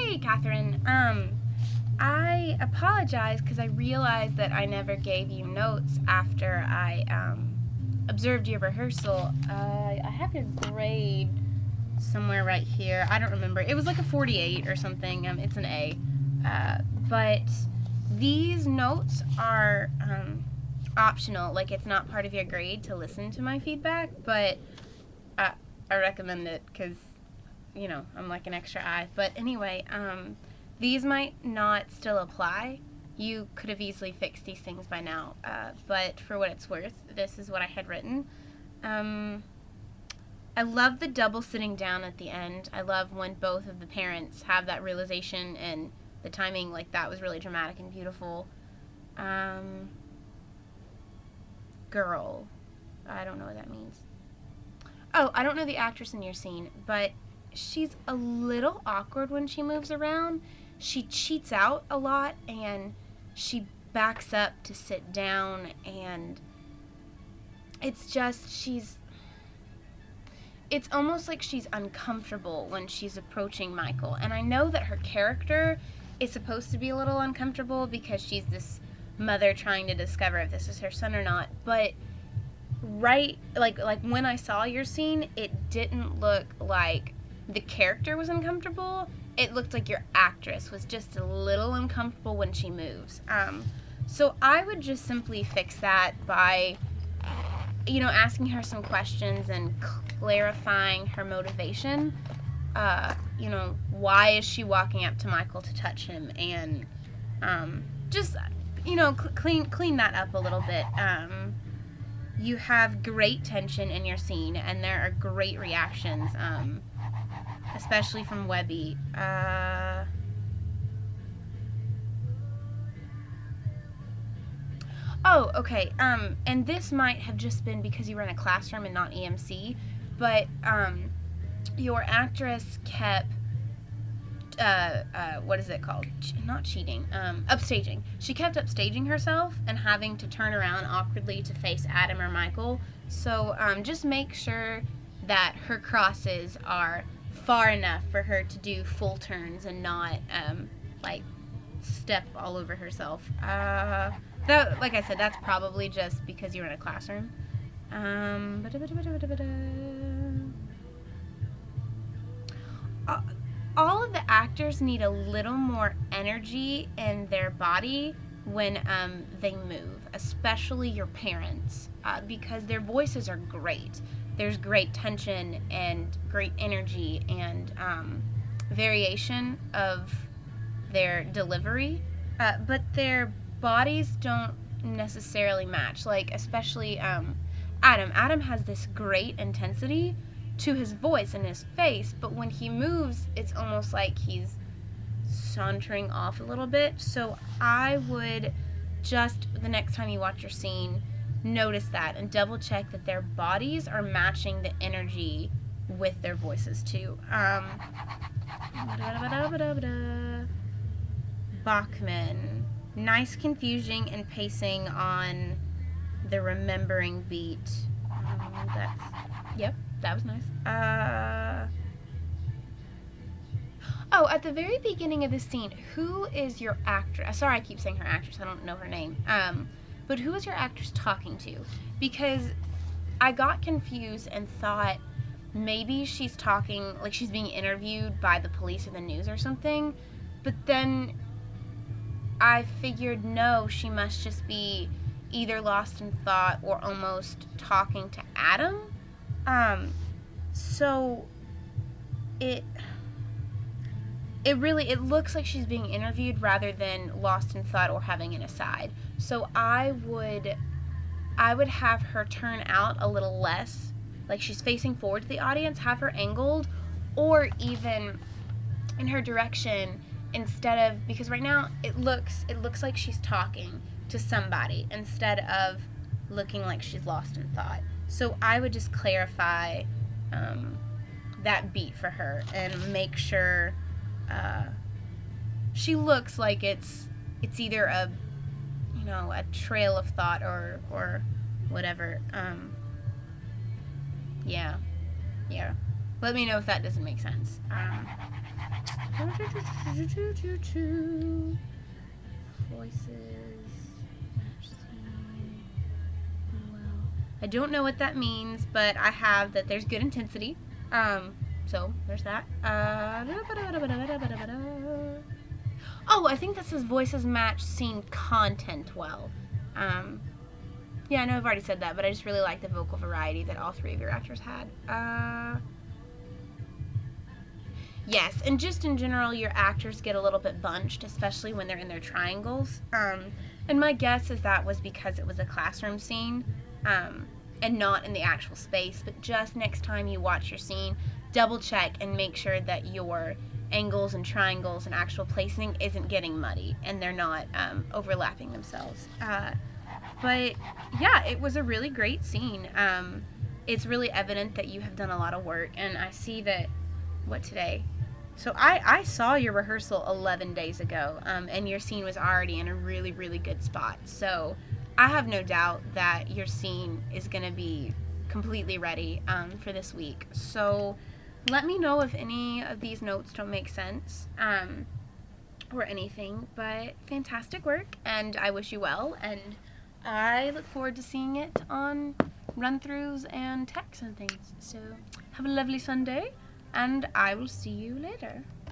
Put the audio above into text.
Hey, Catherine. I apologize because I realized that I never gave you notes after I observed your rehearsal. I have your grade somewhere right here. I don't remember. It was like a 48 or something. It's an A. But these notes are optional. Like, it's not part of your grade to listen to my feedback, but I recommend it because, you know, I'm like an extra eye. But anyway, these might not still apply. You could have easily fixed these things by now, but for what it's worth, this is what I had written. I love the double sitting down at the end. I love when both of the parents have that realization, and the timing, like, that was really dramatic and beautiful. Girl. I don't know what that means. Oh, I don't know the actress in your scene, but she's a little awkward when she moves around. She cheats out a lot, and she backs up to sit down, and it's just, it's almost like she's uncomfortable when she's approaching Michael. And I know that her character is supposed to be a little uncomfortable because she's this mother trying to discover if this is her son or not, but like when I saw your scene, it didn't look like the character was uncomfortable. It looked like your actress was just a little uncomfortable when she moves. So I would just simply fix that by, you know, asking her some questions and clarifying her motivation. You know, why is she walking up to Michael to touch him? And just, you know, clean that up a little bit. You have great tension in your scene, and there are great reactions, especially from Webby. Oh, okay. And this might have just been because you were in a classroom and not EMC, but your actress kept what is it called? Not cheating. Upstaging. She kept upstaging herself and having to turn around awkwardly to face Adam or Michael. So just make sure that her crosses are far enough for her to do full turns and not like step all over herself. That, like I said, that's probably just because you're in a classroom. All of the actors need a little more energy in their body when they move, especially your parents, because their voices are great. There's great tension and great energy and variation of their delivery, but their bodies don't necessarily match. Like, especially Adam. Adam has this great intensity to his voice and his face, but when he moves, it's almost like he's sauntering off a little bit. So I would just, the next time you watch your scene, notice that and double check that their bodies are matching the energy with their voices too. Bachman. Nice confusion and pacing on the remembering beat. Yep, that was nice. Oh, at the very beginning of the scene, who is your actress? Sorry, I keep saying her actress. I don't know her name. But who is your actress talking to? Because I got confused and thought maybe she's talking, like she's being interviewed by the police or the news or something. But then I figured, no, she must just be either lost in thought or almost talking to Adam. So it looks like she's being interviewed rather than lost in thought or having an aside. So I would have her turn out a little less, like she's facing forward to the audience, have her angled, or even in her direction, instead of, because right now it looks like she's talking to somebody instead of looking like she's lost in thought. So I would just clarify that beat for her and make sure she looks like it's either a trail of thought or whatever. Yeah. Let me know if that doesn't make sense. Voices. Well, I don't know what that means, but I have that there's good intensity. So there's that. Oh, I think that says voices match scene content well. Yeah, I know I've already said that, but I just really like the vocal variety that all three of your actors had. Yes, and just in general, your actors get a little bit bunched, especially when they're in their triangles. And my guess is that was because it was a classroom scene, and not in the actual space. But just next time you watch your scene, double check and make sure that your angles and triangles and actual placing isn't getting muddy and they're not overlapping themselves. But yeah, it was a really great scene. It's really evident that you have done a lot of work, and I see that, what today? So I saw your rehearsal 11 days ago, and your scene was already in a really, really good spot. So I have no doubt that your scene is going to be completely ready for this week. So let me know if any of these notes don't make sense or anything. But fantastic work, and I wish you well, and I look forward to seeing it on run-throughs and texts and things. So have a lovely Sunday, and I will see you later.